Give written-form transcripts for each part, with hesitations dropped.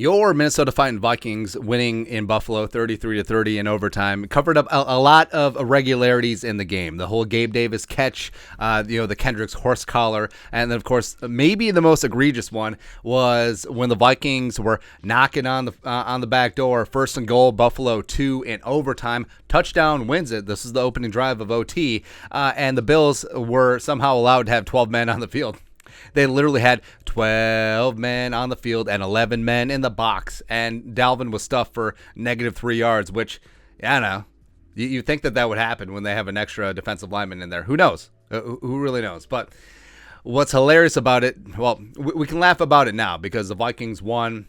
Your Minnesota Fighting Vikings winning in Buffalo 33-30 in overtime covered up a lot of irregularities in the game. The whole Gabe Davis catch, the Kendricks horse collar, and then of course maybe the most egregious one was when the Vikings were knocking on the back door, 1st and goal, Buffalo 2 in overtime. Touchdown wins it. This is the opening drive of OT, and the Bills were somehow allowed to have 12 men on the field. They literally had 12 men on the field and 11 men in the box, and Dalvin was stuffed for -3 yards, which, I don't know. You think that would happen when they have an extra defensive lineman in there. Who knows? Who really knows? But what's hilarious about it, well, we can laugh about it now because the Vikings won,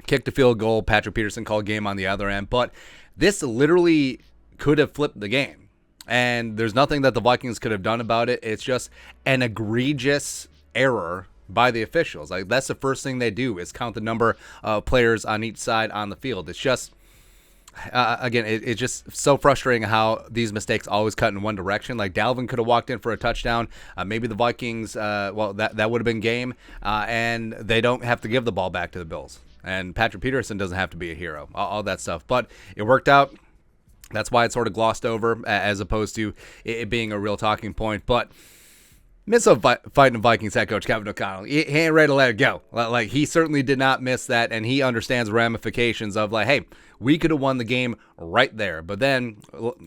kicked a field goal, Patrick Peterson called game on the other end, but this literally could have flipped the game, and there's nothing that the Vikings could have done about it. It's just an egregious error by the officials. Like, that's the first thing they do is count the number of players on each side on the field. It's just again, it's just so frustrating how these mistakes always cut in one direction. Like, Dalvin could have walked in for a touchdown. Maybe the Vikings, that would have been game, and they don't have to give the ball back to the Bills. And Patrick Peterson doesn't have to be a hero, all that stuff. But it worked out. That's why it's sort of glossed over as opposed to it being a real talking point. But Minnesota Fighting Vikings head coach Kevin O'Connell, he ain't ready to let it go. Like, he certainly did not miss that, and he understands the ramifications of, like, hey, we could have won the game right there. But then,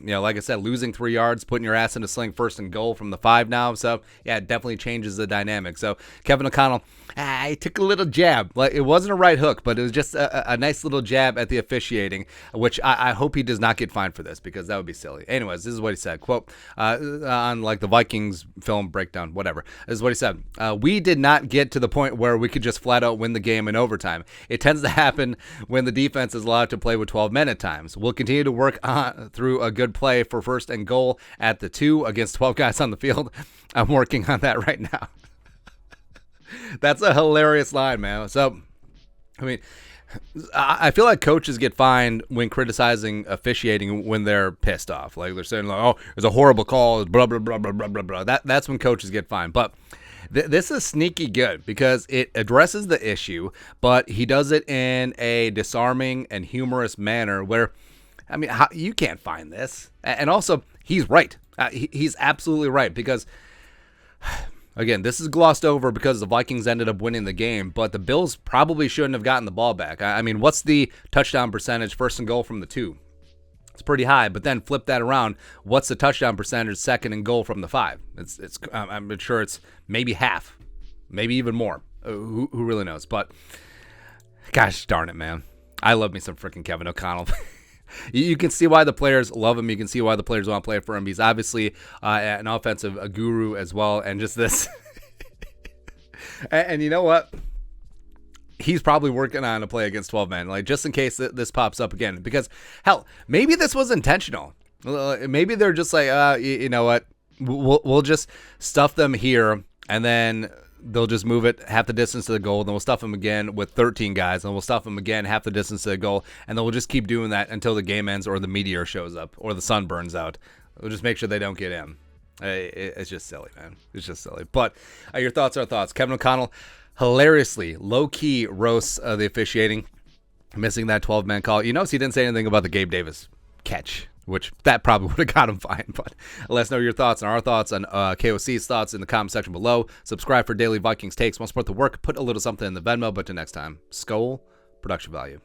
like I said, losing 3 yards, putting your ass in a sling, 1st and goal from the 5 now. So, yeah, it definitely changes the dynamic. So, Kevin O'Connell, he took a little jab. Like, it wasn't a right hook, but it was just a nice little jab at the officiating, which I hope he does not get fined for this because that would be silly. Anyways, this is what he said. Quote, on, like, the Vikings film breakdown, whatever. This is what he said. We did not get to the point where we could just flat out win the game in overtime. It tends to happen when the defense is allowed to play with 12 men at times. We'll continue to work on through a good play for 1st and goal at the 2 against 12 guys on the field. I'm working on that right now. That's a hilarious line, man. So, I mean, I feel like coaches get fined when criticizing officiating when they're pissed off. Like, they're saying, like, oh, it's a horrible call, blah, blah, blah, blah, blah, blah, blah. That's when coaches get fined. But this is sneaky good because it addresses the issue, but he does it in a disarming and humorous manner where, I mean, you can't find this. And also, he's right. He's absolutely right because, again, this is glossed over because the Vikings ended up winning the game, but the Bills probably shouldn't have gotten the ball back. I mean, what's the touchdown percentage, 1st and goal from the 2? It's pretty high, but then flip that around. What's the touchdown percentage, 2nd and goal from the 5? I'm sure it's maybe half, maybe even more. Who really knows? But gosh darn it, man. I love me some freaking Kevin O'Connell. You can see why the players love him. You can see why the players want to play for him. He's obviously an offensive guru as well. And just this. and you know what? He's probably working on a play against 12 men, like, just in case this pops up again. Because, hell, maybe this was intentional. Maybe they're just like, you know what? We'll just stuff them here, and then they'll just move it half the distance to the goal. Then we'll stuff them again with 13 guys, and we'll stuff them again half the distance to the goal. And then we'll just keep doing that until the game ends or the meteor shows up or the sun burns out. We'll just make sure they don't get in. It's just silly, man. It's just silly. But your thoughts are thoughts. Kevin O'Connell hilariously low-key roasts the officiating, missing that 12-man call. You notice he didn't say anything about the Gabe Davis catch, which that probably would have got him fined. But let us know your thoughts and our thoughts on KOC's thoughts in the comment section below. Subscribe for daily Vikings takes. Want to support the work, put a little something in the Venmo. But till next time, Skol, production value.